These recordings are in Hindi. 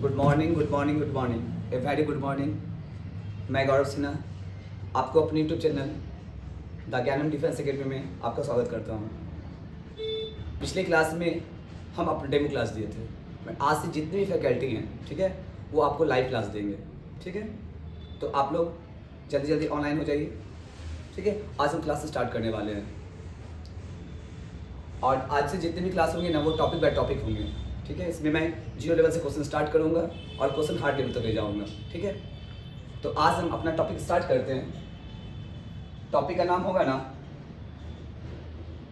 Good morning, good morning, good morning, a very good morning. मैं गौरव सिन्हा आपको अपने यूट्यूब चैनल द ज्ञानम डिफेंस एकेडमी में आपका स्वागत करता हूँ। पिछले क्लास में हम अपने डेमो क्लास दिए थे। मैं आज से जितनी भी फैकल्टी हैं, ठीक है, वो आपको लाइव क्लास देंगे, ठीक है। तो आप लोग जल्दी जल्दी ऑनलाइन हो जाइए, ठीक है। आज हम क्लास स्टार्ट करने वाले हैं और आज से जितने भी क्लास होंगे ना, वो टॉपिक बाय टॉपिक होंगे, ठीक है। इसमें मैं 0 लेवल से क्वेश्चन स्टार्ट करूंगा और क्वेश्चन हार्ड लेवल तक ले जाऊंगा, ठीक है। तो आज हम अपना टॉपिक स्टार्ट करते हैं। टॉपिक का नाम होगा ना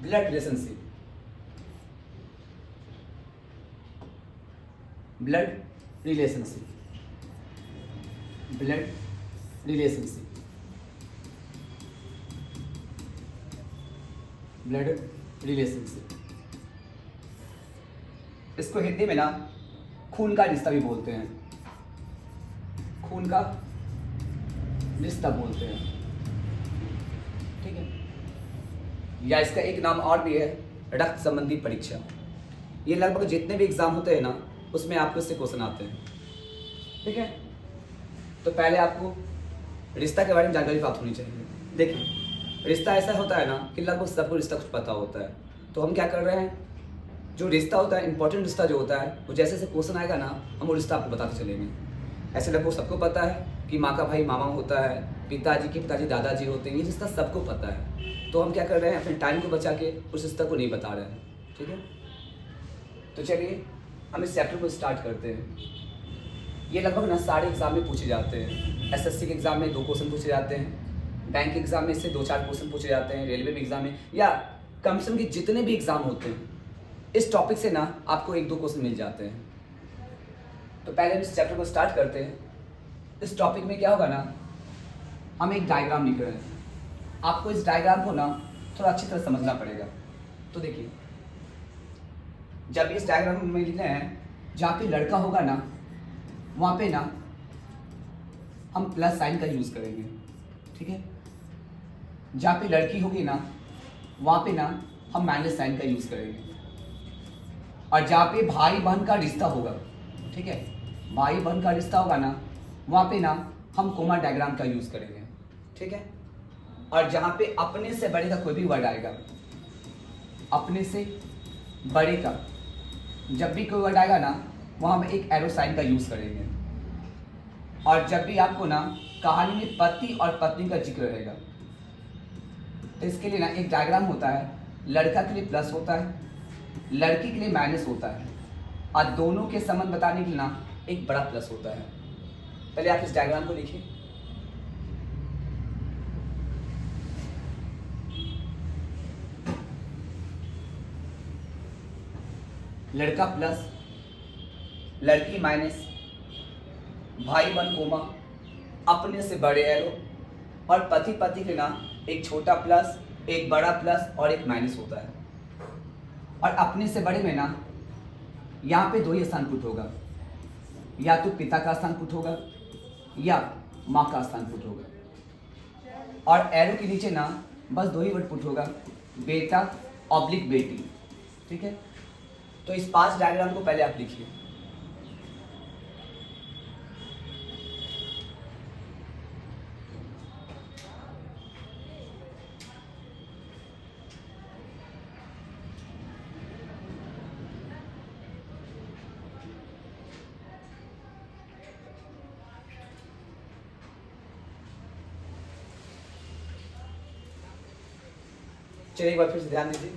blood relationship. Blood relationship, blood relationship, blood relationship. इसको हिंदी में ना खून का रिश्ता भी बोलते हैं, खून का रिश्ता बोलते हैं, ठीक है। या इसका एक नाम और भी है, रक्त संबंधी परीक्षा। ये लगभग जितने भी एग्जाम होते हैं ना, उसमें आपको इससे क्वेश्चन आते हैं, ठीक है। तो पहले आपको रिश्ता के बारे में जानकारी प्राप्त होनी चाहिए। देखिए, रिश्ता ऐसा होता है ना कि लगभग सबको रिश्ता कुछ पता होता है। तो हम क्या कर रहे हैं, जो रिश्ता होता है, इंपॉर्टेंट रिश्ता जो होता है, वो जैसे जैसे क्वेश्चन आएगा ना, हम वो रिश्ता आपको बताते चलेंगे। ऐसे लगभग सबको पता है कि माँ का भाई मामा होता है, पिताजी के पिताजी दादाजी होते हैं, ये रिश्ता सबको पता है। तो हम क्या कर रहे हैं, अपने टाइम को बचा के उस रिश्ता को नहीं बता रहे हैं, ठीक है। तो चलिए हम इस चैप्टर को स्टार्ट करते हैं। ये लगभग ना सारे एग्जाम में पूछे जाते हैं। एसएससी के एग्जाम में 2 क्वेश्चन पूछे जाते हैं, बैंक एग्जाम में इससे 2-4 क्वेश्चन पूछे जाते हैं, रेलवे में एग्जाम में, या कमीशन के जितने भी एग्जाम होते हैं, इस टॉपिक से ना आपको 1-2 क्वेश्चन मिल जाते हैं। तो पहले हम इस चैप्टर को स्टार्ट करते हैं। इस टॉपिक में क्या होगा ना, हम एक डायग्राम लिख रहे हैं। आपको इस डायग्राम को ना थोड़ा अच्छी तरह समझना पड़ेगा। तो देखिए, जब इस डायग्राम में लिख रहे हैं, जहाँ पे लड़का होगा ना, वहाँ पे ना हम प्लस साइन का यूज़ करेंगे, ठीक है। जहाँ पे लड़की होगी ना, वहाँ पे ना हम माइनस साइन का यूज़ करेंगे। और जहाँ पे भाई बहन का रिश्ता होगा, ठीक है, भाई बहन का रिश्ता होगा ना, वहाँ पे ना हम कोमा डायग्राम का यूज़ करेंगे, ठीक है। और जहाँ पे अपने से बड़े का कोई भी वर्ड आएगा, अपने से बड़े का जब भी कोई वर्ड आएगा ना, वहाँ हम एक एरो साइन का यूज़ करेंगे। और जब भी आपको ना कहानी में पति और पत्नी का जिक्र रहेगा, तो इसके लिए ना एक डायग्राम होता है। लड़का के लिए प्लस होता है, लड़की के लिए माइनस होता है, और दोनों के संबंध बताने के लिए ना एक बड़ा प्लस होता है। पहले आप इस डायग्राम को लिखिए। लड़का प्लस, लड़की माइनस, भाई बहन कोमा, अपने से बड़े एरो, और पति पति के ना एक छोटा प्लस, एक बड़ा प्लस और एक माइनस होता है। और अपने से बड़े में ना यहाँ पे 2 ही स्थान पुट होगा, या तो पिता का स्थान पुट होगा या माँ का स्थान पुट होगा। और एरो के नीचे ना बस 2 ही वर्ड पुट होगा, बेटा ऑब्लिक बेटी, ठीक है। तो इस 5 डायग्राम को पहले आप लिखिए। चलिए एक बार फिर से ध्यान दीजिए।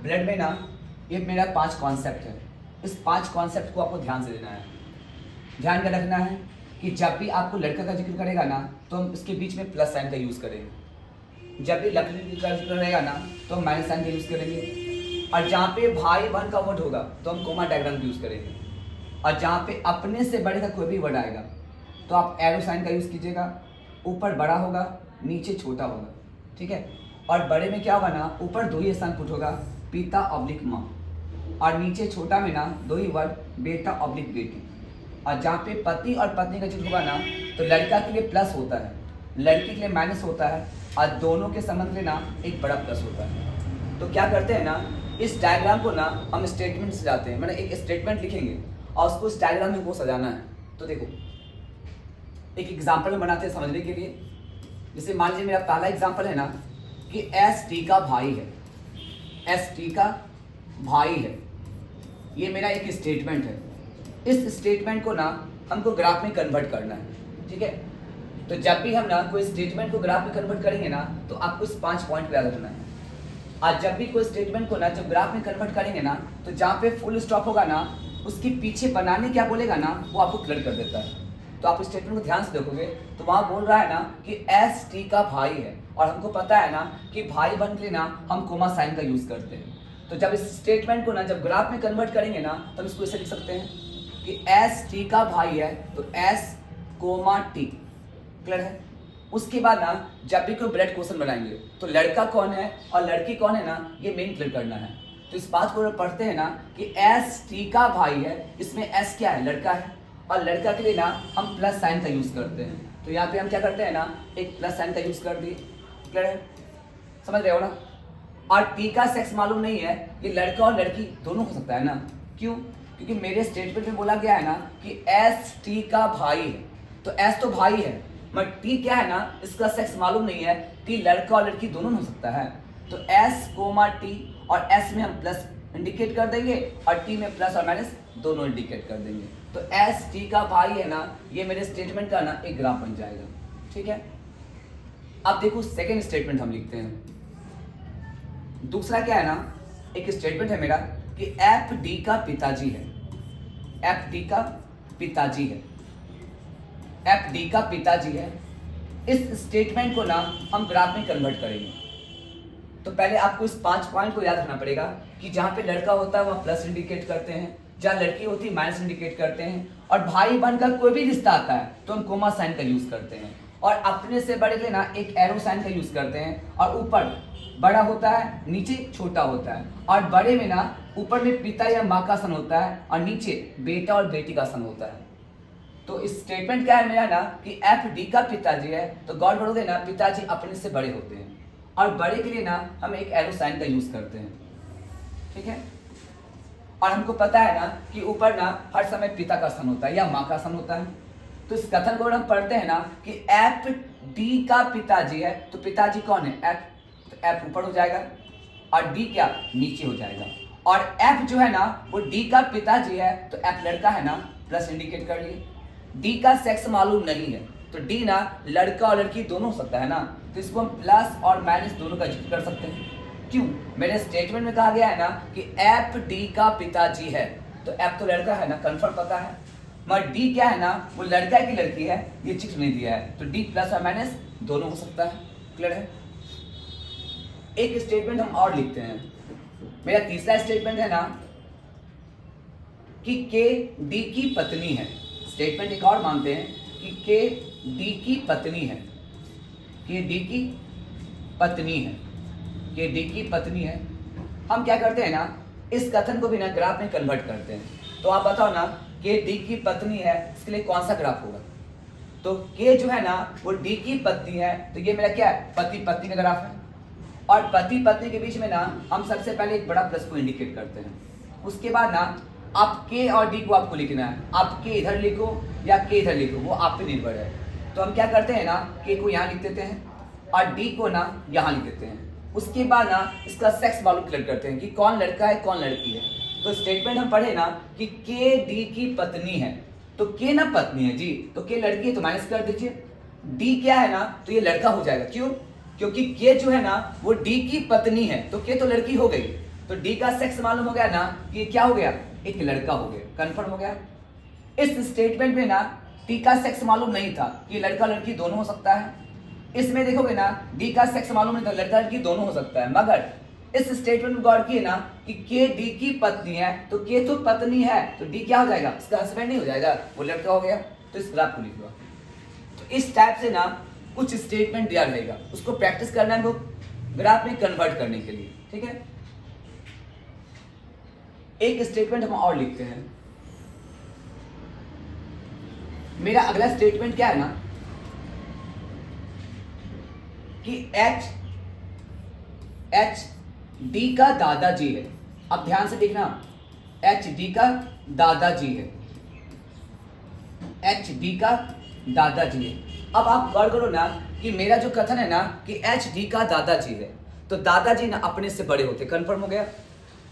ब्लड में ना ये मेरा 5 कॉन्सेप्ट है। इस 5 कॉन्सेप्ट को आपको ध्यान से देना है। ध्यान में रखना है कि जब भी आपको लड़का का जिक्र करेगा ना, तो हम इसके बीच में प्लस साइन का यूज़ करेंगे। जब भी लड़की का जिक्र रहेगा ना, तो हम माइनस साइन का यूज़ करेंगे। और जहाँ पे भाई बहन का वर्ड होगा, तो हम कोमा डायग्राम का यूज़ करेंगे। और जहाँ पे अपने से बड़े का कोई भी वर्ड आएगा, तो आप एरो साइन का यूज़ कीजिएगा। ऊपर बड़ा होगा, नीचे छोटा होगा, ठीक है। और बड़े में क्या होगा ना, ऊपर 2 ही स्थान पुट होगा, पिता ऑब्लिक माँ, और नीचे छोटा में ना 2 ही वर्ड, बेटा ऑब्लिक बेटी। और जहाँ पे पति और पत्नी का जिक्र होगा ना, तो लड़का के लिए प्लस होता है, लड़की के लिए माइनस होता है, और दोनों के संबंध में ना एक बड़ा प्लस होता है। तो क्या करते हैं ना, इस डायग्राम को ना हम स्टेटमेंट से जाते हैं, मैंने एक स्टेटमेंट लिखेंगे और उसको इस डायग्राम में वो सजाना है। तो देखो एक एग्जाम्पल में बनाते हैं समझने के लिए। जैसे मान लीजिए मेरा पहला एग्जाम्पल है ना कि एस टी का भाई है, एस टी का भाई है, ये मेरा एक स्टेटमेंट है। इस स्टेटमेंट को ना हमको ग्राफ में कन्वर्ट करना है, ठीक है। तो जब भी हम ना कोई स्टेटमेंट को ग्राफ में कन्वर्ट करेंगे ना तो आपको इस 5 पॉइंट को याद रखना है। आज जब भी कोई स्टेटमेंट को ना जब ग्राफ में कन्वर्ट करेंगे ना तो जहाँ पे फुल स्टॉप होगा ना उसके पीछे बनाने क्या बोलेगा ना वो आपको क्लियर कर देता है। तो आप स्टेटमेंट को ध्यान से देखोगे तो वहाँ बोल रहा है ना कि एस टी का भाई है, और हमको पता है ना कि भाई बन के लिए ना हम कोमा साइन का यूज करते हैं। तो जब इस स्टेटमेंट को ना जब ग्राफ में कन्वर्ट करेंगे ना तो हम इसको ऐसे लिख सकते हैं कि एस टी का भाई है तो एस कोमा टी, क्लियर है। उसके बाद ना जब भी कोई ब्रेड क्वेश्चन बनाएंगे तो लड़का कौन है और लड़की कौन है ना ये मेन क्लियर करना है। तो इस बात को पढ़ते हैं ना कि एस टी का भाई है, इसमें एस क्या है, लड़का है, और लड़का के लिए ना हम प्लस साइन का यूज करते हैं। तो यहाँ पे हम क्या करते हैं ना एक प्लस साइन का यूज कर दिए, क्लियर है, समझ रहे हो ना। और टी का सेक्स मालूम नहीं है, ये लड़का और लड़की दोनों हो सकता है ना। क्यों? क्योंकि मेरे स्टेटमेंट में बोला गया है ना कि एस टी का भाई है, तो एस तो भाई है मगर टी क्या है ना इसका सेक्स मालूम नहीं है, टी लड़का और लड़की दोनों हो सकता है। तो एस कोमा टी, और एस में हम प्लस इंडिकेट कर देंगे और टी में प्लस और माइनस दोनों इंडिकेट कर देंगे। तो एस टी का भाई है ना ये मेरे स्टेटमेंट का ना एक ग्राफ बन जाएगा, ठीक है। अब देखो सेकेंड स्टेटमेंट हम लिखते हैं। दूसरा क्या है ना, एक स्टेटमेंट है मेरा कि एफ डी का पिताजी है, एफ डी का पिताजी है, एफ डी का पिताजी है। इस स्टेटमेंट को ना हम ग्राफ में कन्वर्ट करेंगे। तो पहले आपको इस 5 पॉइंट को याद रखना पड़ेगा कि जहाँ पे लड़का होता है वहाँ प्लस इंडिकेट करते हैं, जहाँ लड़की होती है माइनस इंडिकेट करते हैं, और भाई बनकर कोई भी रिश्ता आता है तो हम कोमा साइन का यूज करते हैं, और अपने से बड़े के लिए ना एक एरो साइन का यूज करते हैं। और ऊपर बड़ा होता है नीचे छोटा होता है, और बड़े में ना ऊपर में पिता या माँ का सन होता है और नीचे बेटा और बेटी का सन होता है। तो इस स्टेटमेंट क्या है मेरा ना कि एफ डी का पिताजी है, तो गौर करोगे ना पिताजी अपने से बड़े होते हैं, और बड़े के लिए ना हम एक एरो साइन का यूज करते हैं, ठीक है। और हमको पता है ना कि ऊपर ना हर समय पिता का सन होता है या माँ का सन होता है। तो इस कथन को हम पढ़ते हैं ना कि एफ डी का पिताजी है, तो पिताजी कौन है, एफ, तो एफ ऊपर हो जाएगा और डी क्या नीचे हो जाएगा। और एफ जो है ना वो डी का पिताजी है, तो एफ लड़का है ना, प्लस इंडिकेट कर लिए। डी का सेक्स मालूम नहीं है, तो डी ना लड़का और लड़की दोनों हो सकता है ना, तो इसको हम प्लस और माइनस दोनों का जिक्र कर सकते हैं। क्यों? मेरे स्टेटमेंट में कहा गया है ना कि एफ डी का पिताजी है, तो एफ तो लड़का है ना, कंफर्म पता है, मगर डी क्या है ना वो लड़का की लड़की है, ये चित्र नहीं दिया है, तो डी प्लस और माइनस दोनों हो सकता है, क्लियर है। एक स्टेटमेंट हम और लिखते हैं। मेरा तीसरा स्टेटमेंट है ना कि के डी की पत्नी है। स्टेटमेंट एक और मानते हैं कि के डी की पत्नी है, के डी की पत्नी है, के डी की पत्नी है। हम क्या करते हैं ना इस कथन को भी ना ग्राफ में कन्वर्ट करते हैं। तो आप बताओ ना के डी की पत्नी है, इसके लिए कौन सा ग्राफ होगा। तो के जो है ना वो डी की पत्नी है, तो ये मेरा क्या है, पति पत्नी का ग्राफ है। और पति पत्नी के बीच में ना हम सबसे पहले एक बड़ा प्लस को इंडिकेट करते हैं। उसके बाद ना आप के और डी को आपको लिखना है, आप के इधर लिखो या के इधर लिखो, वो आप पे निर्भर है। तो हम क्या करते हैं ना के को यहाँ लिख देते हैं और डी को ना यहाँ लिख देते हैं। उसके बाद ना इसका सेक्स मालूम क्लियर करते हैं कि कौन लड़का है कौन लड़की है। तो स्टेटमेंट हम पढ़े ना कि के डी की पत्नी है, तो के ना पत्नी है जी, तो के लड़की है तो माइनस कर दीजिए। डी क्या है ना तो ये लड़का हो जाएगा, क्यों? क्योंकि के जो है ना वो डी की पत्नी है, तो के तो लड़की हो गई, तो डी का सेक्स मालूम हो गया ना कि ये क्या हो गया, एक लड़का हो गया, कंफर्म हो गया। इस स्टेटमेंट में ना डी का सेक्स मालूम नहीं था कि लड़का लड़की दोनों हो सकता है। इसमें देखोगे ना डी का सेक्स मालूम नहीं था, लड़का लड़की दोनों हो सकता है। मगर इस स्टेटमेंट में गौर किए ना कि के डी की पत्नी है, तो के तो पत्नी है, तो डी क्या हो जाएगा, इसका हस्बैंड नहीं हो जाएगा, वो लड़का हो गया। तो इस ग्राफ को लिख लो। तो इस टाइप से ना कुछ स्टेटमेंट दिया रहेगा, उसको प्रैक्टिस करना है वो ग्राफ में कन्वर्ट करने के लिए, ठीक है। एक स्टेटमेंट हम और लिखते हैं। मेरा अगला स्टेटमेंट क्या है ना कि एच डी का दादाजी है, अब ध्यान से देखना, एच डी का दादाजी है, एच डी का दादाजी है। अब आप गौर करो ना कि मेरा जो कथन है ना कि एच डी का दादाजी है, तो दादाजी ना अपने से बड़े होते, कंफर्म हो गया।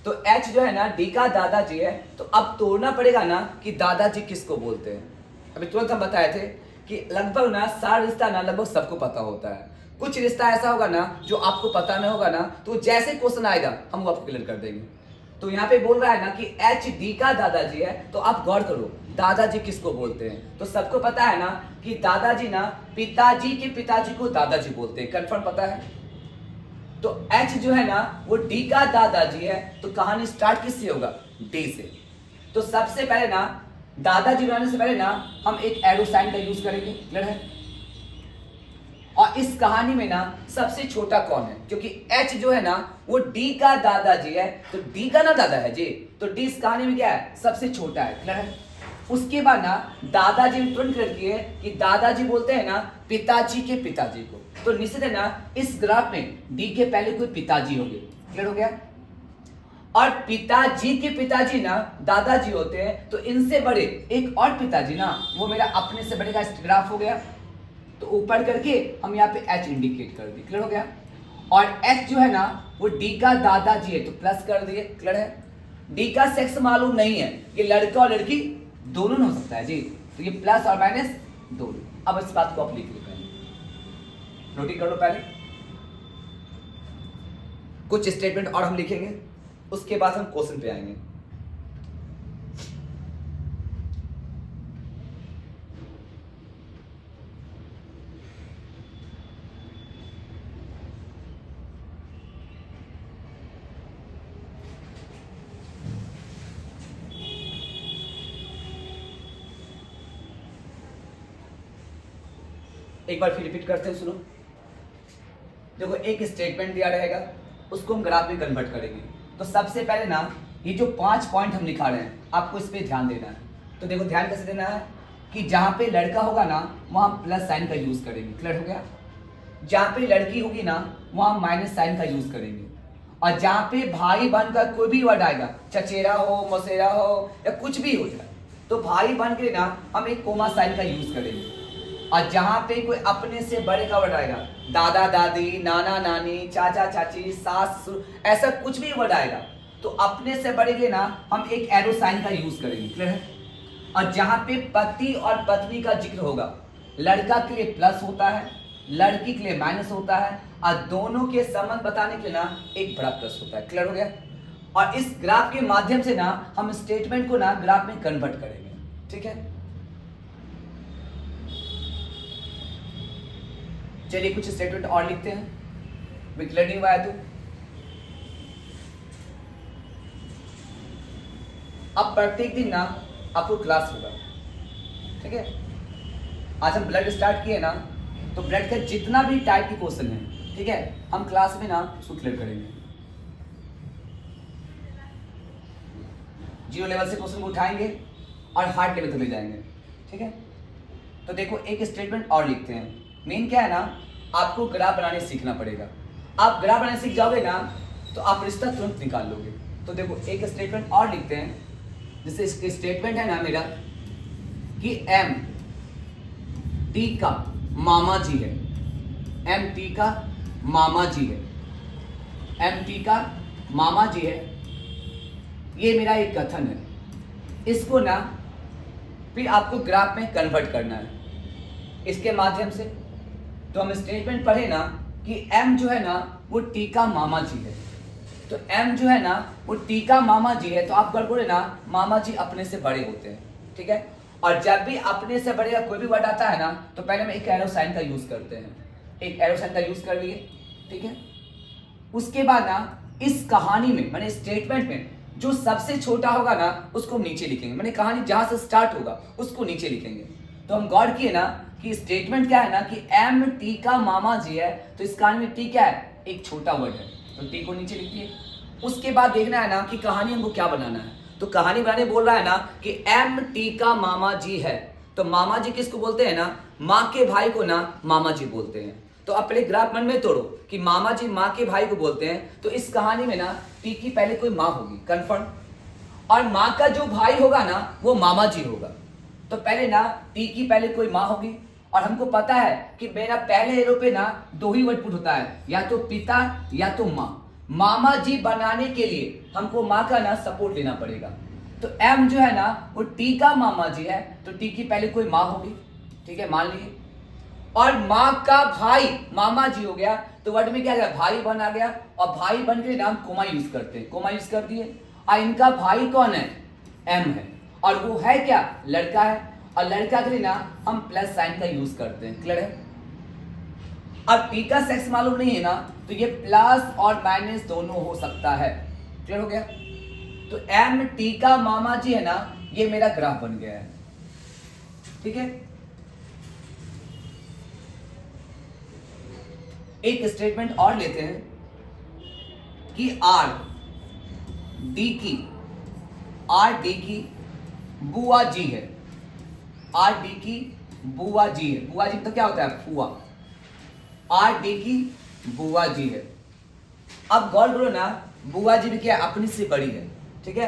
तो एच जो है ना डी का दादाजी है, तो अब तोड़ना पड़ेगा ना कि दादाजी किसको बोलते हैं। अभी तुरंत हम बताए थे कि लगभग ना सारा रिश्ता ना लगभग सबको पता होता है, कुछ रिश्ता ऐसा होगा ना जो आपको पता नहीं होगा ना, तो जैसे क्वेश्चन आएगा हम वो आपको क्लियर कर देंगे। तो यहाँ पे बोल रहा है ना कि एच डी का दादाजी है, तो आप गौर करो दादाजी किसको बोलते हैं। तो सबको पता है ना कि दादाजी ना पिताजी के पिताजी को दादाजी बोलते हैं, कंफर्म पता है। तो एच जो है ना वो डी का दादाजी है, तो कहानी स्टार्ट किससे होगा, डी से। तो सबसे पहले ना दादाजी बनाने से पहले ना हम एक एरो साइन का यूज करेंगे, क्लियर है। और इस कहानी में ना सबसे छोटा कौन है, क्योंकि एच जो है ना वो डी का दादाजी है, तो डी का ना दादा है जी, तो डी इस कहानी में क्या है, सबसे छोटा है, क्लियर है। उसके बाद ना दादाजी ने तुरंत क्लियर किए कि दादाजी बोलते हैं ना पिताजी के पिताजी को, तो निश्चित है ना इस ग्राफ में डी के पहले कोई पिताजी होंगे, क्लियर हो गया। और पिताजी के पिताजी ना दादाजी होते हैं, तो इनसे बड़े एक और पिताजी ना वो मेरा अपने से बड़े का ग्राफ हो गया। तो ऊपर करके हम यहाँ पे एच इंडिकेट कर दिए, क्लियर हो गया। और एच जो है ना वो डी का दादाजी है, तो प्लस कर दिए, क्लियर है। डी का सेक्स मालूम नहीं है, ये लड़का और लड़की दोनों हो सकता है जी, तो ये प्लस और माइनस दोनों। अब इस बात को आप लिख लो, पहले नोटिस कर लो। पहले कुछ स्टेटमेंट और हम लिखेंगे, उसके बाद हम क्वेश्चन पे आएंगे। एक बार फिर रिपीट करते हैं, सुनो। देखो एक स्टेटमेंट दिया रहेगा, उसको हम ग्राफ में कन्वर्ट करेंगे। तो सबसे पहले ना ये जो 5 पॉइंट हम लिखा रहे हैं, आपको इस पे ध्यान देना है। तो देखो ध्यान कैसे देना है कि जहाँ पे लड़का होगा ना वहाँ प्लस साइन का यूज करेंगे, क्लियर हो गया। जहाँ पे लड़की होगी ना वहाँ माइनस साइन का यूज करेंगे। और जहाँ पे भाई बहन का कोई भी वर्ड आएगा, चचेरा हो, मौसेरा हो या कुछ भी हो जाए, तो भाई बहन के ना हम एक कोमा साइन का यूज करेंगे। और जहाँ पे कोई अपने से बड़े का वर्ड आएगा, दादा दादी, नाना नानी, चाचा चाची, सास ससुर, ऐसा कुछ भी वर्ड आएगा, तो अपने से बड़े के ना हम एक एरो साइन का यूज करेंगे, क्लियर है। और जहाँ पे पति और पत्नी का जिक्र होगा, लड़का के लिए प्लस होता है, लड़की के लिए माइनस होता है, और दोनों के संबंध बताने के लिए ना एक बड़ा प्लस होता है, क्लियर हो गया। और इस ग्राफ के माध्यम से ना हम स्टेटमेंट को ना ग्राफ में कन्वर्ट करेंगे, ठीक है। चलिए कुछ स्टेटमेंट और लिखते हैं, भी क्लियर नहीं हुआ है तो। अब प्रत्येक दिन ना आपको क्लास होगा, ठीक है। आज हम ब्लड स्टार्ट किए ना, तो ब्लड का जितना भी टाइप की क्वेश्चन है, ठीक है, हम क्लास में ना उसको क्लियर करेंगे। 0 लेवल से क्वेश्चन को उठाएंगे और हार्ड लेवल तक ले जाएंगे, ठीक है। तो देखो एक स्टेटमेंट और लिखते हैं। मेन क्या है ना, आपको ग्राफ बनाने सीखना पड़ेगा। आप ग्राफ बनाने सीख जाओगे ना तो आप रिश्ता तुरंत निकाल लोगे। तो देखो एक स्टेटमेंट और लिखते हैं, जैसे इसके स्टेटमेंट है ना मेरा कि एम टी का मामा जी है, एम टी का मामा जी है, एम टी का मामा जी है, ये मेरा एक कथन है। इसको ना फिर आपको ग्राफ में कन्वर्ट करना है इसके माध्यम से। तो हम स्टेटमेंट पढ़े ना कि m जो है ना वो टी का मामा जी है, तो m जो है ना वो टी का मामा जी है, तो आप गड़ बोले ना मामा जी अपने से बड़े होते हैं, ठीक है। और जब भी अपने से बड़े का कोई भी वर्ड आता है ना, तो पहले हम एक एरो साइन का यूज करते हैं, एक एरो साइन का यूज कर लिए, ठीक है। उसके बाद ना इस कहानी में मैंने स्टेटमेंट में जो सबसे छोटा होगा ना उसको नीचे लिखेंगे, मैंने कहानी जहां से स्टार्ट होगा उसको नीचे लिखेंगे। तो हम गौर किए ना कि स्टेटमेंट क्या है ना कि एम टी का मामा जी है, तो इस कहानी में टी क्या है, एक छोटा वर्ड है, तो टी को नीचे लिखिए। उसके बाद देखना है ना कि कहानी हमको क्या बनाना है। तो कहानी बनाने बोल रहा है ना कि एम टी का मामा जी है, तो मामा जी किसको बोलते हैं ना, माँ के भाई को ना मामा जी बोलते हैं। तो आप पहले ग्राफ मन में तोड़ो कि मामा जी माँ के भाई को बोलते हैं, तो इस कहानी में ना टी की पहले कोई माँ होगी कंफर्म, और माँ का जो भाई होगा ना वो मामा जी होगा। तो पहले ना टी की पहले कोई माँ होगी, और हमको पता है कि मेरा पहले एरो पे ना दो ही वर्ड पुट होता है, या तो पिता या तो माँ। मामा जी बनाने के लिए हमको माँ का ना सपोर्ट लेना पड़ेगा। तो एम जो है ना वो टी का मामा जी है, तो टी की पहले कोई माँ होगी, ठीक है, मान लीजिए। और माँ का भाई मामा जी हो गया, तो वर्ड में क्या गया, भाई बन आ गया, और भाई बन के नाम कोमा यूज करते हैं, कोमा यूज कर दिए। और इनका भाई कौन है, एम है, और वो है क्या, लड़का है, और लड़का के लिए ना हम प्लस साइन का यूज करते हैं। क्लियर है। अब टी का सेक्स मालूम नहीं है ना, तो ये प्लस और माइनस दोनों हो सकता है। क्लियर हो गया। तो एम टी का मामा जी है ना, ये मेरा ग्राफ बन गया है। ठीक है। एक स्टेटमेंट और लेते हैं कि आर डी की बुआ जी है, आर डी की बुआ जी है। बुआ जी तो क्या होता है, फुआ। आर डी की बुआ जी है। अब गौर करो ना, बुआ जी भी क्या अपनी से बड़ी है, ठीक है।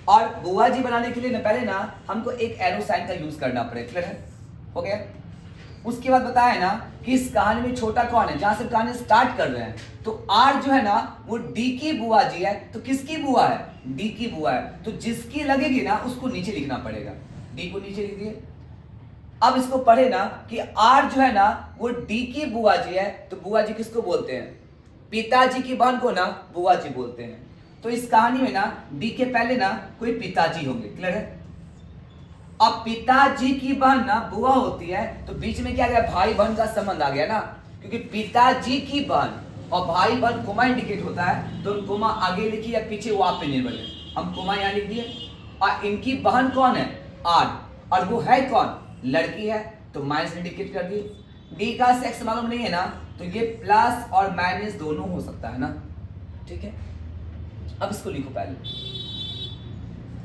और बुआ जी बनाने के लिए ना पहले ना हमको एक एरो साइन का यूज करना पड़ेगा। क्लियर है, हो गया। उसके बाद बताया ना कि इस कहानी में छोटा कौन है, जहां से कहानी स्टार्ट कर रहे हैं, तो आर जो है ना वो डी की बुआ जी है। तो किसकी बुआ है, डी की बुआ है, तो जिसकी लगेगी ना उसको नीचे लिखना पड़ेगा, डी को नीचे लिख दिए। अब इसको पढ़े ना कि आर जो है ना वो डी की बुआ जी है, तो बुआ जी किसको बोलते हैं, पिताजी की बहन को ना बुआ जी बोलते हैं। तो इस कहानी में ना डी के पहले ना कोई पिताजी होंगे। क्लियर है। अब पिताजी की बहन ना बुआ होती है, तो बीच में क्या गया, भाई बहन का संबंध आ गया ना, क्योंकि पिताजी की बहन और भाई बहन कोमा इंडिकेट होता है, तो कोमा आगे लिखी या पीछे वो आप पे निर्भर है। हम कोमा यहाँ लिख दिए। और इनकी बहन कौन है, आर, और वो है कौन, लड़की है, तो माइनस इंडिकेट कर दी। डी का सेक्स मालूम नहीं है ना, तो ये प्लस और माइनस दोनों हो सकता है ना, ठीक है। अब इसको लिखो पहले।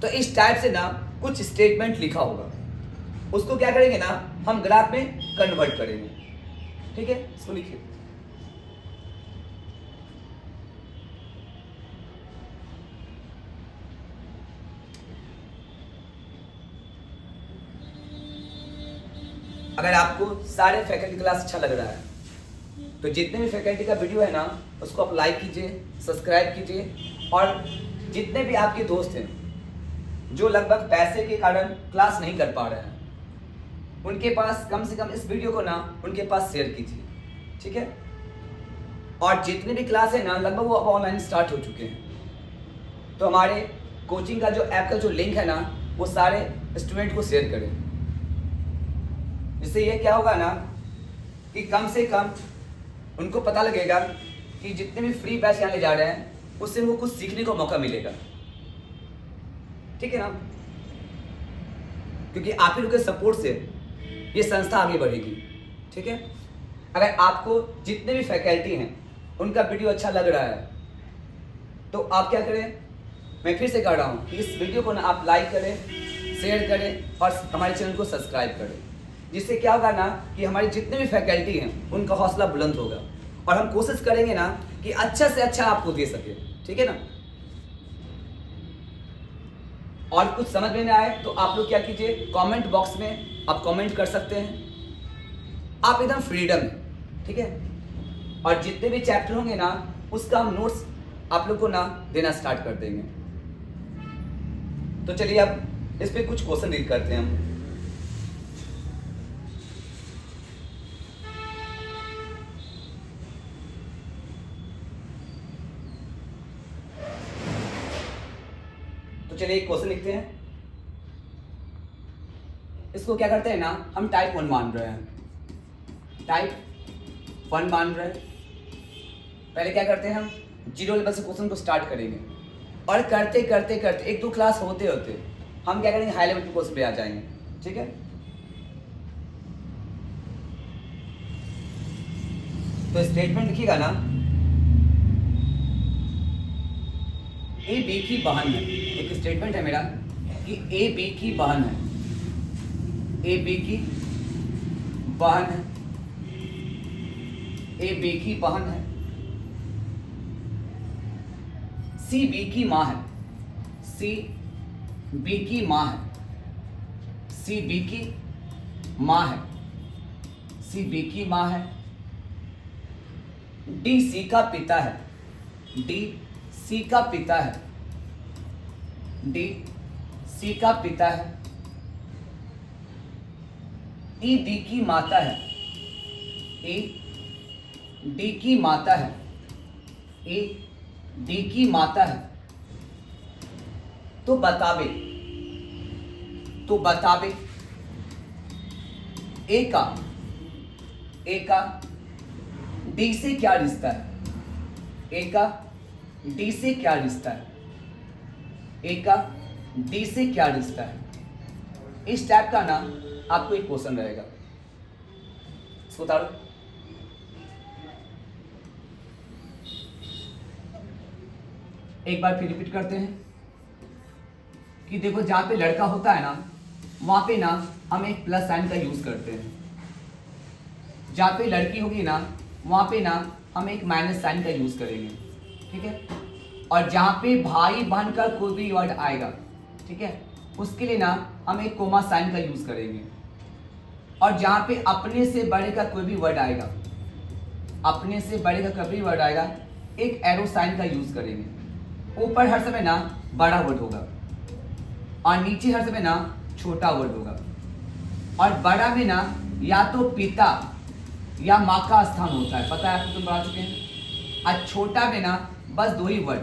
तो इस टाइप से ना कुछ स्टेटमेंट लिखा होगा, उसको क्या करेंगे ना हम ग्राफ में कन्वर्ट करेंगे, ठीक है। इसको लिखिए। अगर आपको सारे फैकल्टी क्लास अच्छा लग रहा है, तो जितने भी फैकल्टी का वीडियो है ना उसको आप लाइक कीजिए, सब्सक्राइब कीजिए, और जितने भी आपके दोस्त हैं जो लगभग पैसे के कारण क्लास नहीं कर पा रहे हैं, उनके पास कम से कम इस वीडियो को ना उनके पास शेयर कीजिए, ठीक है। और जितने भी क्लास है ना लगभग वो अब ऑनलाइन स्टार्ट हो चुके हैं, तो हमारे कोचिंग का जो ऐप का जो लिंक है ना वो सारे स्टूडेंट को शेयर करें। इससे ये क्या होगा ना कि कम से कम उनको पता लगेगा कि जितने भी फ्री बैच यहाँ ले जा रहे हैं उससे उनको कुछ सीखने को मौका मिलेगा, ठीक है ना। क्योंकि आप ही लोग के सपोर्ट से ये संस्था आगे बढ़ेगी, ठीक है। अगर आपको जितने भी फैकल्टी हैं उनका वीडियो अच्छा लग रहा है, तो आप क्या करें, मैं फिर से कह रहा हूँ कि इस वीडियो को ना आप लाइक करें, शेयर करें, और हमारे चैनल को सब्सक्राइब करें। जिससे क्या होगा ना कि हमारी जितने भी फैकल्टी हैं उनका हौसला बुलंद होगा, और हम कोशिश करेंगे ना कि अच्छा से अच्छा आपको दे सके, ठीक है ना। और कुछ समझ में ना आए तो आप लोग क्या कीजिए, कमेंट बॉक्स में आप कमेंट कर सकते हैं, आप एकदम फ्रीडम है, ठीक है। और जितने भी चैप्टर होंगे ना उसका हम नोट्स आप लोग को ना देना स्टार्ट कर देंगे। तो चलिए अब इस पे कुछ क्वेश्चन डील करते हैं हम। तो चलिए एक क्वेश्चन लिखते हैं। इसको क्या करते हैं ना हम टाइप 1 मान रहे हैं, टाइप 1 मान रहे हैं। पहले क्या करते हैं, हम 0 लेवल से क्वेश्चन को स्टार्ट करेंगे, और करते करते करते 1-2 क्लास होते होते हम क्या करेंगे, हाई लेवल के क्वेश्चन पे आ जाएंगे, ठीक है। तो स्टेटमेंट लिखिएगा ना, ए बी की बहन है। एक स्टेटमेंट है मेरा कि ए बी की बहन है, ए बी की बहन है। ए बी की बहन है, सी बी की माँ है, सी बी की माँ है, सी बी की माँ है, सी बी की माँ है, डी सी का पिता है, डी सी का पिता है, डी सी का पिता है, ई डी की माता है, ई डी की माता है, ई डी की माता है। तो बतावे, तो बतावे ए का डी से क्या रिश्ता है, ए का डी से क्या रिश्ता है, ए का डी से क्या रिश्ता है। इस टाइप का ना आपको एक क्वेश्चन रहेगा, इसको उतारो। एक बार फिर रिपीट करते हैं कि देखो जहां पे लड़का होता है ना वहां पे ना हम एक प्लस साइन का यूज करते हैं, जहां पे लड़की होगी ना वहां पे ना हम एक माइनस साइन का यूज करेंगे, ठीक है। और जहां पे भाई बहन का कोई भी वर्ड आएगा, ठीक है, उसके लिए ना हम एक कोमा साइन का यूज करेंगे। और जहां पे अपने से बड़े का कोई भी वर्ड आएगा, अपने से बड़े का कोई भी वर्ड आएगा, एक एरो साइन का यूज करेंगे। ऊपर हर समय ना बड़ा वर्ड होगा और नीचे हर समय ना छोटा वर्ड होगा। और बड़ा में ना या तो पिता या माँ का स्थान होता है, पता है आपको, तुम पढ़ा चुके हैं। और छोटा में ना बस दो ही वर्ड,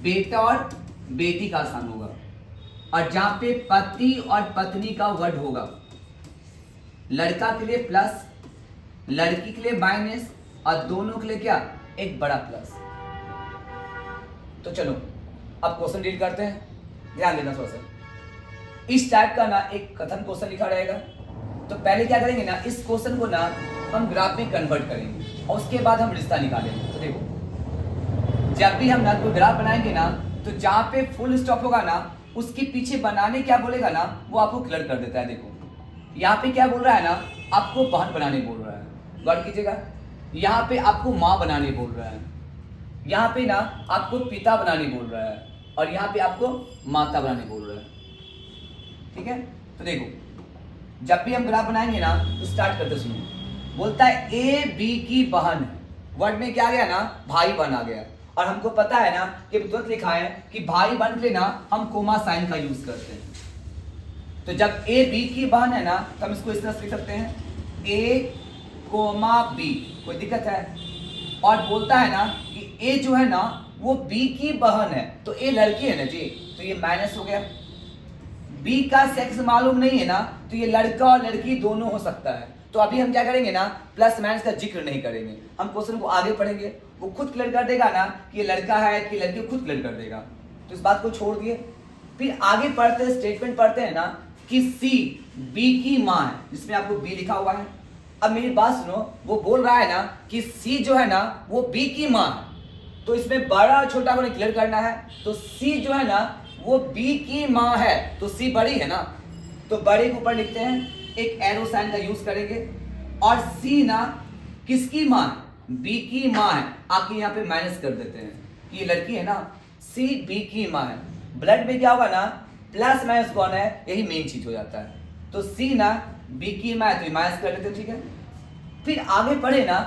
बेटा और बेटी का स्थान होगा। और जहां पे पति और पत्नी का वर्ड होगा, लड़का के लिए प्लस, लड़की के लिए माइनस, और दोनों के लिए क्या, एक बड़ा प्लस। तो चलो अब क्वेश्चन डील करते हैं, ध्यान देना थोड़ा सा। इस टाइप का ना एक कथन क्वेश्चन लिखा रहेगा। तो पहले क्या करेंगे ना, इस क्वेश्चन को ना हम ग्राफ में कन्वर्ट करेंगे और उसके बाद हम रिश्ता निकालेंगे। तो देखो जब भी हम ना कोई ग्राफ बनाएंगे ना, तो जहां पे फुल स्टॉप होगा ना उसके पीछे बनाने क्या बोलेगा ना वो आपको क्लियर कर देता है। देखो यहाँ पे क्या बोल रहा है ना, आपको बहन बनाने बोल रहा है, गौर कीजिएगा। यहाँ पे आपको माँ बनाने बोल रहा है, यहाँ पे ना आपको पिता बनाने बोल रहा है, और यहाँ पे आपको माता बनाने बोल रहा है, ठीक है। तो देखो जब भी हम ग्राफ बनाएंगे ना तो स्टार्ट करते सुनो। बोलता है ए बी की बहन, वर्ड में क्या आ गया ना, भाई बहन आ गया। और हमको पता है ना कि तुरंत लिखा है कि भाई बहन के लिए ना हम कोमा साइन का यूज करते हैं। तो जब ए बी की बहन है ना तो हम इसको इस तरह से लिख सकते हैं, ए कोमा बी, कोई दिक्कत है। और बोलता है ना कि ए जो है ना वो बी की बहन है, तो ए लड़की है ना जी, तो ये माइनस हो गया। बी का सेक्स मालूम नहीं है ना, तो ये लड़का और लड़की दोनों हो सकता है। तो अभी हम क्या करेंगे ना, प्लस माइनस का जिक्र नहीं करेंगे, हम क्वेश्चन को आगे पढ़ेंगे, वो खुद क्लियर कर देगा ना कि ये लड़का है कि लड़की, खुद क्लियर कर देगा। तो इस बात को छोड़ दिए, फिर आगे पढ़ते हैं, स्टेटमेंट पढ़ते हैं ना कि सी बी की माँ है, जिसमें आपको बी लिखा हुआ है। अब मेरी बात सुनो, वो बोल रहा है ना कि सी जो है ना वो बी की माँ है, तो इसमें बड़ा और छोटा को क्लियर करना है। तो सी जो है ना वो बी की माँ है, तो सी बड़ी है ना, तो बड़े के ऊपर लिखते हैं, एक एरो साइन का यूज करेंगे। और सी ना किसकी माँ है, बी की माँ है, आके यहाँ पे माइनस कर देते हैं कि ये लड़की है ना, सी बी की माँ है। ब्लड में क्या होगा ना, प्लस माइनस कौन है, यही मेन चीज हो जाता है। तो सी ना बी की माँ है तो माइनस कर देते, ठीक है। फिर आगे पढ़े ना,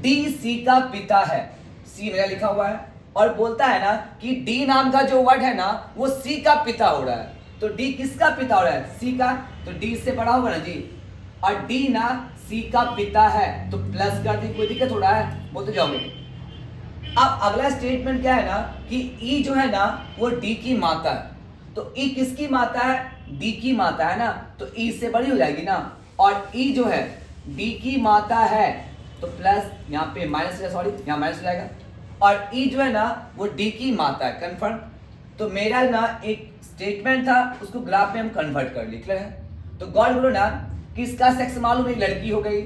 डी सी का पिता है, सी मेरा लिखा हुआ है, और बोलता है ना कि डी नाम का जो वर्ड है ना वो सी का पिता हो रहा है। तो डी किसका पिता हो रहा है, सी का, तो डी से बड़ा होगा ना जी। और डी ना सी का पिता है, तो प्लस कर दी, कोई दिक्कत हो रहा है, बोलते जाओगे। अब अगला स्टेटमेंट क्या है ना कि ई जो है ना वो डी की माता है, तो ई किसकी माता है, डी की माता है ना, तो ई से बड़ी हो जाएगी ना। और ई जो है डी की माता है, तो प्लस यहाँ पे माइनस, सॉरी यहाँ माइनस हो जाएगा। और ई जो है ना वो डी की माता है, कंफर्म। तो मेरा ना एक स्टेटमेंट था, उसको ग्राफ में हम कन्वर्ट कर लिख रहे हैं। तो गौर करो ना कि इसका सेक्स मालूम है, लड़की हो गई,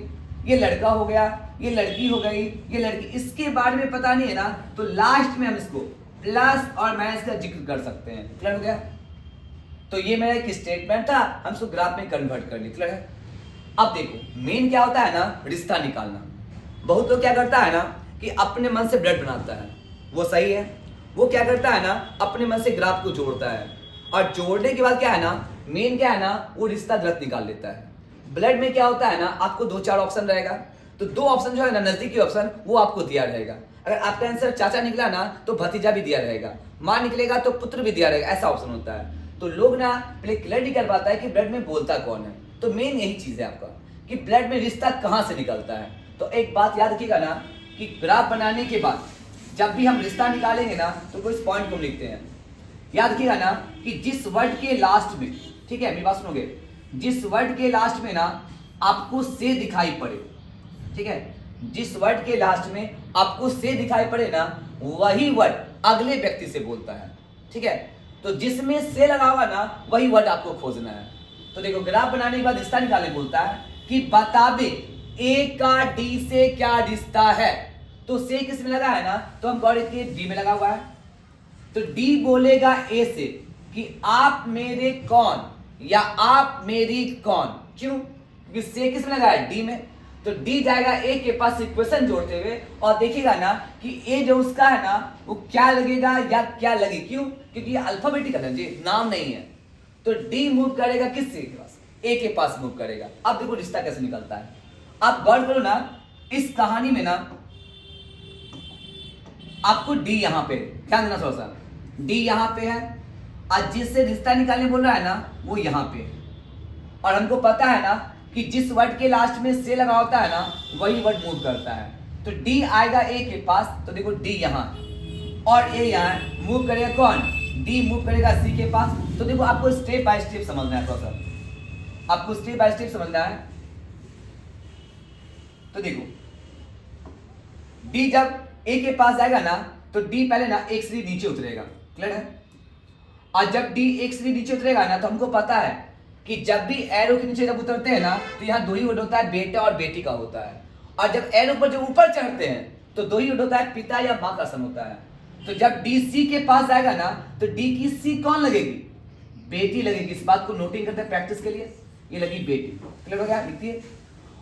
ये लड़का हो गया, ये लड़की हो गई, ये लड़की, इसके बारे में पता नहीं है ना, तो लास्ट में हम इसको प्लस और माइनस का जिक्र कर सकते हैं। क्लियर हो गया। तो ये मेरा एक स्टेटमेंट था, हम इसको ग्राफ में कन्वर्ट कर लिख रहे हैं। अब देखो मेन क्या होता है ना, रिश्ता निकालना। बहुत लोग क्या करता है ना कि अपने मन से ब्लड बनाता है, वो सही है। वो क्या करता है ना अपने मन से ग्राफ को जोड़ता है, और जोड़ने के बाद क्या है ना मेन क्या है ना वो रिश्ता गलत निकाल लेता है। ब्लड में क्या होता है ना आपको 2-4 ऑप्शन रहेगा, तो 2 ऑप्शन जो है ना नजदीकी ऑप्शन वो आपको दिया रहेगा। अगर आपका आंसर चाचा निकला ना तो भतीजा भी दिया रहेगा, माँ निकलेगा तो पुत्र भी दिया रहेगा, ऐसा ऑप्शन होता है। तो लोग ना पहले क्लियर नहीं कर पाता है कि ब्लड में बोलता कौन है। तो मेन यही चीज है आपका कि ब्लड में रिश्ता कहाँ से निकलता है। तो एक बात याद रखिएगा ना कि ग्राफ बनाने के बाद जब भी हम रिश्ता निकालेंगे ना तो कुछ पॉइंट को लिखते हैं। याद रखिएगा ना कि जिस वर्ड के लास्ट में, ठीक है मेरी बात सुनोगे, जिस वर्ड के लास्ट में ना आपको से दिखाई पड़े, ठीक है, जिस वर्ड के लास्ट में आपको से दिखाई पड़े ना वही वर्ड अगले व्यक्ति से बोलता है, ठीक है। तो जिसमें से लगा हुआ ना वही वर्ड आपको खोजना है। तो देखो ग्राफ बनाने के बाद रिश्ता निकालने बोलता है कि बतावे ए का डी से क्या रिश्ता है। तो से किस में लगा है ना तो हम गौर किए डी में लगा हुआ है। तो डी बोलेगा ए से कि आप मेरे कौन या आप मेरी कौन, क्यों, क्योंकि से किस में लगा है डी में। तो डी जाएगा ए के पास इक्वेशन जोड़ते हुए और देखिएगा ना कि ए जो उसका है ना वो क्या लगेगा या क्या लगे, क्यों, क्योंकि ये अल्फाबेटिकल है जी, नाम नहीं है। तो डी मूव करेगा किसके पास, ए के पास मूव करेगा। अब देखो रिश्ता कैसे निकलता है, आप गौर करो ना इस कहानी में ना आपको डी यहां पे ध्यान देना थोड़ा सा, डी यहां पे है और जिससे रिश्ता निकालने बोल रहा है ना वो यहां पे, और हमको पता है ना कि जिस वर्ड के लास्ट में से लगा होता है ना वही वर्ड मूव करता है। तो डी आएगा ए के पास, तो देखो डी यहां और ए यहां मूव करेगा कौन, डी मूव करेगा सी के पास। तो देखो आपको स्टेप बाय स्टेप समझना है, थोड़ा सा आपको स्टेप बाय स्टेप समझना है। तो देखो डी जब ए के पास जाएगा ना तो डी पहले ना एक सीढ़ी नीचे उतरेगा, क्लियर है। और जब डी एक सीढ़ी नीचे उतरेगा ना तो हमको पता है कि जब भी एरो के नीचे जब उतरते हैं ना तो यहाँ 2 ही वर्ड होता है, बेटा और बेटी का होता है। और जब एरो पर जब ऊपर चढ़ते हैं तो 2 ही वर्ड होता है, पिता या माँ का सम होता है। तो जब डी सी के पास जाएगा ना तो डी की सी कौन लगेगी, बेटी लगेगी। इस बात को नोटिंग करते हैं प्रैक्टिस के लिए, ये लगी बेटी, क्लियर हो गया, लिखिए।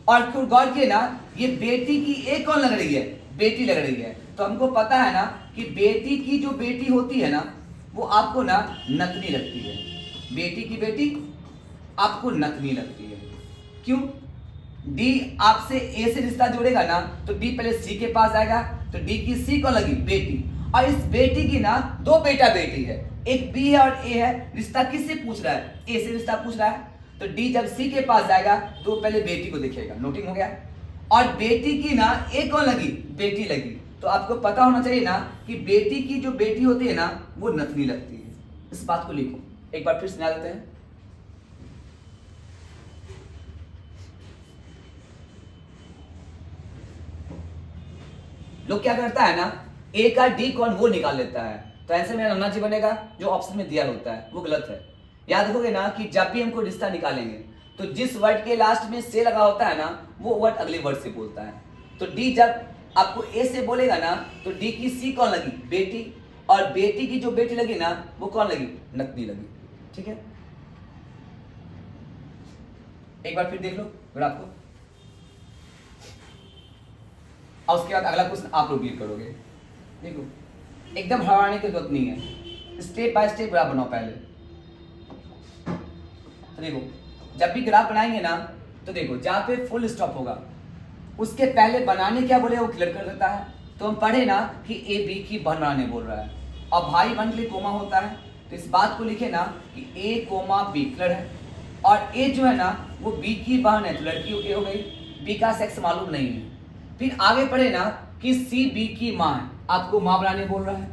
और फिर गौर किए ना ये बेटी की ए कौन लग रही है, बेटी लग रही है। तो हमको पता है ना कि बेटी की जो बेटी होती है ना वो आपको ना नतनी लगती है, बेटी की बेटी आपको नतनी लगती है, क्यों, डी आपसे ए से रिश्ता जोड़ेगा ना तो डी पहले सी के पास आएगा, तो डी की सी को लगी बेटी, और इस बेटी की ना 2 बेटा बेटी है, एक बी है और ए है। रिश्ता किससे पूछ रहा है, ए से रिश्ता पूछ रहा है। तो डी जब सी के पास जाएगा तो पहले बेटी को दिखेगा, नोटिंग हो गया। और बेटी की ना ए कौन लगी, बेटी लगी। तो आपको पता होना चाहिए ना कि बेटी की जो बेटी होती है ना वो नतनी लगती है। इस बात को लिखो, एक बार फिर सुना देते हैं। लोग क्या करता है ना ए का डी कौन वो निकाल लेता है, तो आंसर मेरा होना चाहिए बनेगा जो ऑप्शन में दिया होता है वो गलत है। याद रखोगे ना कि जब भी हमको रिश्ता निकालेंगे तो जिस वर्ड के लास्ट में से लगा होता है ना वो वर्ड अगले वर्ड से बोलता है। तो डी जब आपको ए से बोलेगा ना तो डी की सी कौन लगी, बेटी, और बेटी की जो बेटी लगी ना वो कौन लगी, नतनी लगी, ठीक है। एक बार फिर देख लो ग्राफ को, और उसके बाद अगला क्वेश्चन आप लोग क्लियर करोगे। देखो एकदम हड़बड़ाने की जरूरत नहीं है, स्टेप बाय स्टेप ग्राफ बनाओ पहले। तो देखो जब भी ग्राफ बनाएंगे ना तो देखो जहां पे फुल स्टॉप होगा उसके पहले बनाने क्या बोले वो क्लियर कर देता है। तो हम पढ़े ना कि ए बी की बहन बनाने बोल रहा है, और भाई बहन के लिए कोमा होता है। तो इस बात को लिखे ना कि ए कोमा बी, क्लियर है। और ए जो है ना वो बी की बहन है, तो लड़की ए हो गई, बी का सेक्स मालूम नहीं है। फिर आगे पढ़े ना कि सी बी की माँ है, आपको माँ बनाने बोल रहा है।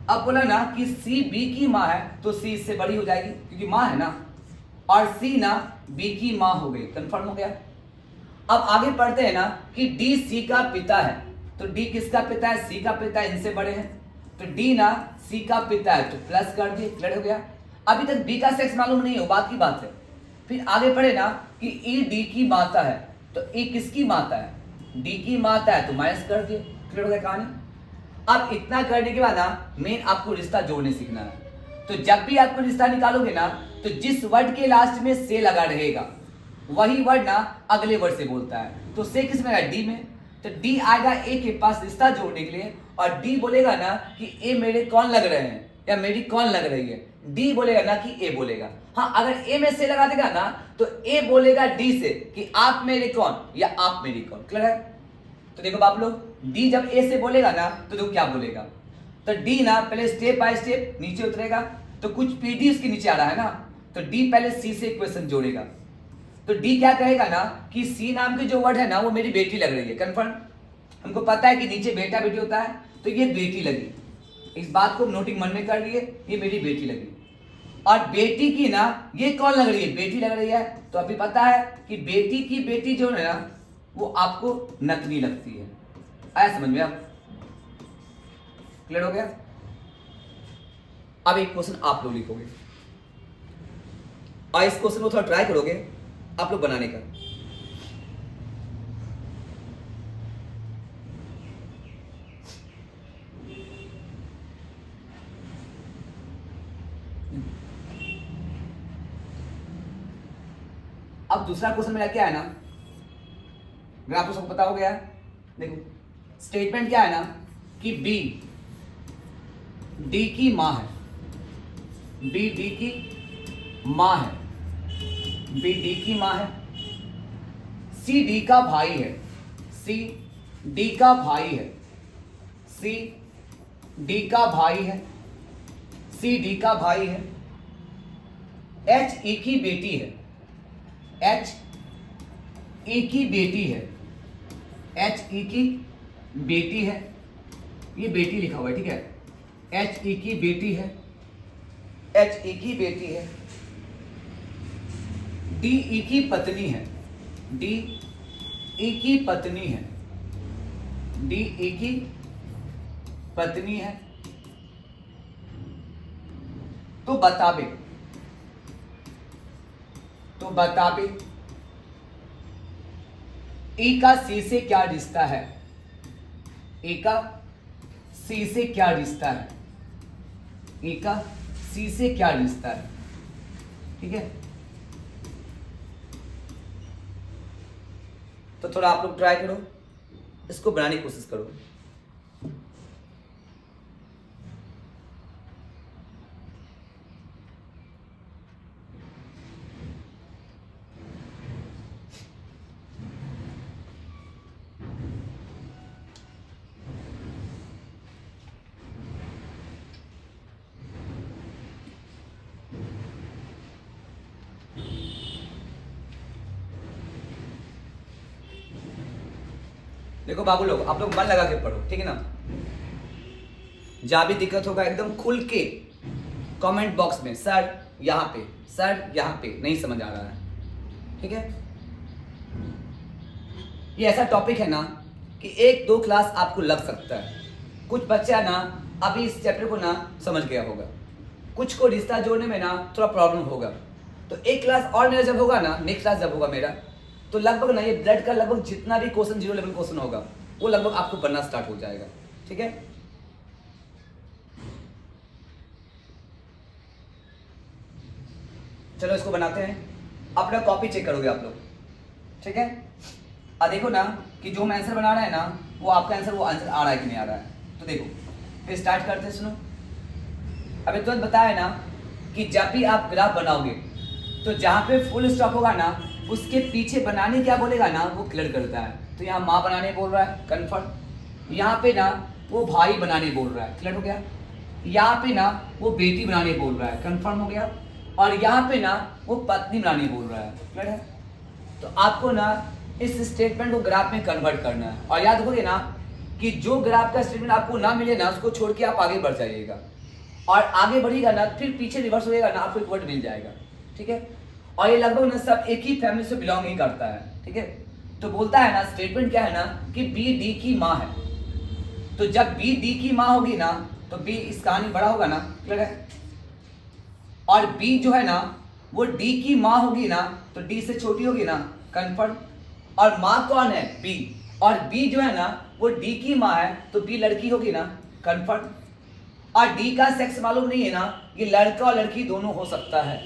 अब बोला ना कि सी बी की माँ है तो सी इससे बड़ी हो जाएगी क्योंकि माँ है ना, और सी ना बी की माँ हो गई, कंफर्म हो गया। अब आगे पढ़ते हैं ना कि डी सी का पिता है, तो डी किसका पिता है, सी का पिता है, इनसे बड़े हैं। तो डी ना सी का पिता है तो प्लस कर दिए, क्लियर हो गया। अभी तक बी का सेक्स मालूम नहीं है, बात की बात है। फिर आगे पढ़े ना कि ई डी की माता है, तो ई किसकी माता है, डी की माता है, तो माइनस कर दिए, क्लियर हो गया कहानी। अब इतना करने के बाद ना मेन आपको रिश्ता जोड़ने सीखना है। तो जब भी आपको रिश्ता निकालोगे ना तो जिस वर्ड के लास्ट में से लगा रहेगा वही वर्ड ना अगले वर्ड से बोलता है। तो से किस में है, डी में। तो डी आएगा ए के पास रिश्ता जोड़ने के लिए, और डी बोलेगा ना कि ए मेरे कौन लग रहे हैं या मेरी कौन लग रही है, डी बोलेगा ना कि ए बोलेगा। हाँ, अगर ए में से लगा देगा ना तो ए बोलेगा डी से कि आप मेरे कौन या आप मेरी कौन। क्लियर है? तो देखो आप लोग, डी जब ए से बोलेगा ना तो क्या बोलेगा, तो डी ना पहले स्टेप बाय स्टेप नीचे उतरेगा, तो कुछ पीडी उसके नीचे आ रहा है ना, तो डी पहले सी से इक्वेशन जोड़ेगा। तो डी क्या कहेगा ना कि सी नाम की जो वर्ड है ना वो मेरी बेटी लग रही है। कंफर्म? हमको पता है कि नीचे बेटा बेटी होता है, तो ये बेटी लगी, इस बात को नोटिंग मन में कर लिए, ये मेरी बेटी लगी। और बेटी की ना ये कौन लग रही है, बेटी लग रही है। तो अभी पता है कि बेटी की बेटी जो है ना वो आपको नतनी लगती है। आया समझ में? आप क्लियर हो गया? अब एक क्वेश्चन आप लोग लिखोगे और इस क्वेश्चन को थोड़ा ट्राई करोगे आप लोग बनाने का। अब दूसरा क्वेश्चन मेरा क्या है ना, अगर आपको सबको पता हो गया, देखो स्टेटमेंट क्या है ना कि बी डी की मां है, बी डी की मां है, बी डी की मां है, सी डी का भाई है, सी डी का भाई है, सी डी का भाई है, सी डी का भाई है, एच ई की बेटी है, एच ई की बेटी है, एच ई की बेटी है, ये बेटी लिखा हुआ है, ठीक है, एच ई की बेटी है, एच ई की बेटी है, डी ई की पत्नी है, डी ई की पत्नी है, डी ई की पत्नी है। तो बताबे ए का सी से क्या रिश्ता है, ए का सी से क्या रिश्ता है, ए का सी से क्या रिश्ता है, ठीक है। तो थोड़ा आप लोग ट्राई करो, इसको बनाने की कोशिश करो। देखो बाबू लोग, आप लोग मन लगा के पढ़ो, ठीक है ना। जहां भी दिक्कत होगा एकदम खुल के कमेंट बॉक्स में सर यहाँ पे, सर यहाँ पे नहीं समझ आ रहा है, ठीक है। ये ऐसा टॉपिक है ना कि 1-2 क्लास आपको लग सकता है। कुछ बच्चा ना अभी इस चैप्टर को ना समझ गया होगा, कुछ को रिश्ता जोड़ने में ना थोड़ा प्रॉब्लम होगा। तो एक क्लास और मेरा जब होगा ना, नेक्स्ट क्लास जब होगा मेरा, तो लगभग ना ये ब्लड का लगभग जितना भी क्वेश्चन 0 लेवल क्वेश्चन होगा वो लगभग आपको बनना स्टार्ट हो जाएगा, ठीक है। चलो इसको बनाते हैं। अपना कॉपी चेक करोगे आप लोग, ठीक है। अब देखो ना कि जो हम आंसर बना रहे हैं ना वो आपका आंसर वो आंसर आ रहा है कि नहीं आ रहा है। तो देखो फिर स्टार्ट करते हैं, सुनो। अभी तुरंत बताया ना कि जब भी आप ग्राफ बनाओगे तो जहाँ पे फुल स्टॉप होगा ना उसके पीछे बनाने क्या बोलेगा ना वो क्लियर करता है। तो यहाँ माँ बनाने बोल रहा है, कन्फर्म। यहाँ पे ना वो भाई बनाने बोल रहा है, क्लियर हो गया। यहाँ पे ना वो बेटी बनाने बोल रहा है, कन्फर्म हो गया। और यहाँ पे ना वो पत्नी बनाने बोल रहा है, क्लियर है। तो आपको ना इस स्टेटमेंट को ग्राफ में कन्वर्ट करना है। और याद रखोगे ना कि जो ग्राफ का स्टेटमेंट आपको ना मिले ना उसको छोड़ के आप आगे बढ़ जाइएगा, और आगे बढ़िएगा ना फिर पीछे रिवर्स होएगा ना आपको एक वर्ड मिल जाएगा, ठीक है। और ये लगभग ना सब एक ही फैमिली से बिलोंग ही करता है, ठीक है। तो बोलता है ना स्टेटमेंट क्या है ना कि बी डी की माँ है। तो जब बी डी की माँ होगी ना तो बी इस कहानी बड़ा होगा ना, क्लियर है। और बी जो है ना वो डी की माँ होगी ना तो डी से छोटी होगी ना, कन्फर्म। और माँ कौन है, बी। और बी जो है ना वो डी की माँ है तो बी लड़की होगी ना, कन्फर्म। और डी का सेक्स मालूम नहीं है ना, ये लड़का और लड़की दोनों हो सकता है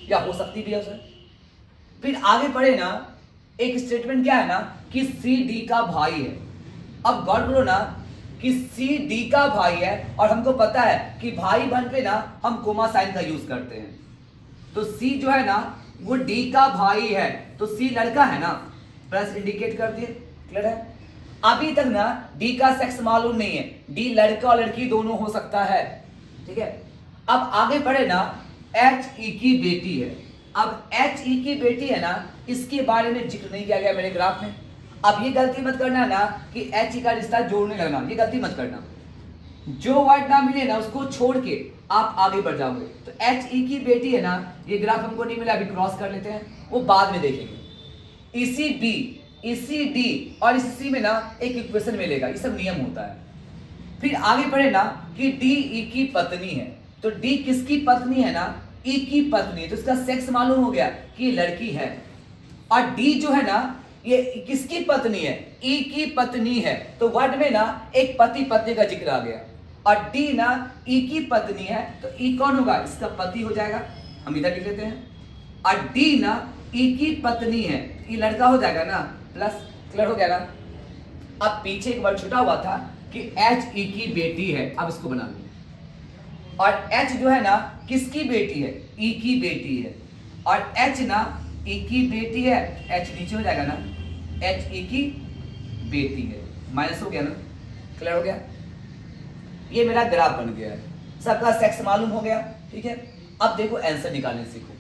या हो सकती भी है उसे। फिर आगे पढ़े ना एक स्टेटमेंट क्या है ना कि सी डी का भाई है। अब गौर करो ना कि सी डी का भाई है और हमको पता है कि भाई बहन पे ना हम कोमा साइन का यूज करते हैं, तो सी जो है ना वो डी का भाई है, तो सी लड़का है ना, प्लस इंडिकेट कर दिए। क्लियर है? अभी तक ना डी का सेक्स मालूम नहीं है, डी लड़का और लड़की दोनों हो सकता है। ठीक है, अब आगे बढ़े ना, एच ई की बेटी है। अब एच ई की बेटी है ना, इसके बारे में जिक्र नहीं किया गया मेरे ग्राफ में। अब ये गलती मत करना ना कि एच ई का रिश्ता जोड़ने लगना, ये गलती मत करना। जो वर्ड ना मिले ना उसको छोड़ के आप आगे बढ़ जाओगे। तो एच ई की बेटी है ना, ये ग्राफ हमको नहीं मिला, अभी क्रॉस कर लेते हैं, वो बाद में देखेंगे। इसी बी, इसी डी और इसी सी में ना एक इक्वेशन मिलेगा, ये सब नियम होता है। फिर आगे बढ़े ना कि डी ई की पत्नी है, तो डी किसकी पत्नी है ना, ई की पत्नी है, तो इसका सेक्स मालूम हो गया कि ये लड़की है। और डी जो है ना ये किसकी पत्नी है, ई की पत्नी है, तो वर्ड में ना एक पति पत्नी का जिक्र आ गया। और डी ना ई की पत्नी है, तो ई कौन होगा, इसका पति हो जाएगा, हम इधर लिख लेते हैं। और डी ना ई की पत्नी है, ई लड़का हो जाएगा ना, प्लस। क्लियर हो गया ना? अब पीछे एक वर्ड छुटा हुआ था कि एच ई की बेटी है, अब इसको बना लो। और एच जो है ना किसकी बेटी है, ई की बेटी है। और एच ना ई की बेटी है, एच नीचे हो जाएगा ना, एच ई की बेटी है, माइनस हो गया ना। क्लियर हो गया? ये मेरा ग्राफ बन गया है, सबका सेक्स मालूम हो गया। ठीक है, अब देखो आंसर निकालने सीखो।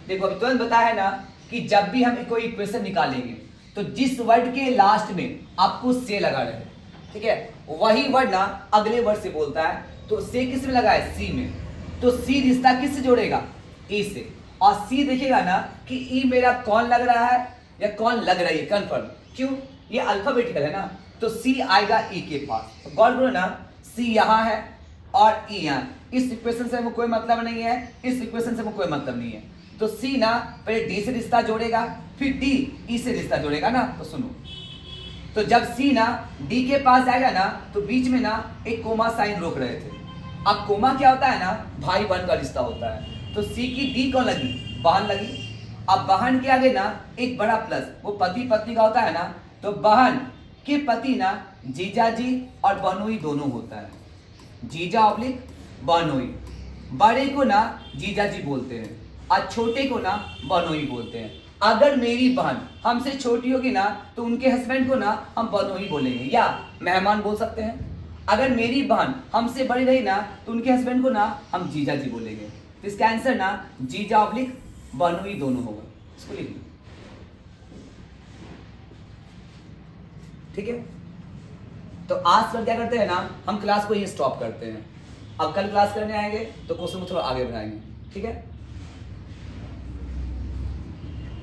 देखो अभी तुरंत बताया है ना कि जब भी हम कोई इक्वेशन निकालेंगे तो जिस वर्ड के लास्ट में आपको से लगा रहे, ठीक है, वही वर्ड ना अगले वर्ड से बोलता है। तो से किस में लगा है, सी में, तो सी रिश्ता किससे जोड़ेगा, ई से। और सी देखेगा ना कि ई मेरा कौन लग रहा है या कौन लग रही है, कंफर्म। क्यों, ये अल्फाबेटिकल है ना, तो सी आएगा ई के पास। तो गौर करो ना, सी यहाँ है और ई यहाँ। इस इक्वेशन से कोई मतलब नहीं है, इस इक्वेशन से कोई मतलब नहीं है। तो सी ना पहले डी से रिश्ता जोड़ेगा, फिर डी ई से रिश्ता जोड़ेगा ना। तो सुनो, तो जब सी ना डी के पास जाएगा ना, तो बीच में ना एक कोमा साइन रोक रहे थे। अब कोमा क्या होता है ना, भाई बहन का रिश्ता होता है। तो सी की डी कौन लगी, बहन लगी। अब बहन के आगे ना एक बड़ा प्लस, वो पति पत्नी का होता है ना, तो बहन के पति ना जीजा जी और बहनोई दोनों होता है, जीजा ऑब्लिक बहनोई। बड़े को ना जीजा जी बोलते हैं और छोटे को ना बहनोई बोलते हैं। अगर मेरी बहन हमसे छोटी होगी ना, तो उनके हस्बैंड को ना हम बहनोई बोलेंगे या मेहमान बोल सकते हैं। अगर मेरी बहन हमसे बड़ी रही ना, तो उनके हस्बैंड को ना हम जीजा जी बोलेंगे। तो इसका आंसर ना जीजा ऑब्लिक बहनोई दोनों होगा। इसको लिख लो, ठीक है। तो आज कल क्या करते हैं ना, हम क्लास को ही स्टॉप करते हैं। अब कल क्लास करने आएंगे तो क्वेश्चन को थोड़ा आगे बढ़ाएंगे, ठीक है।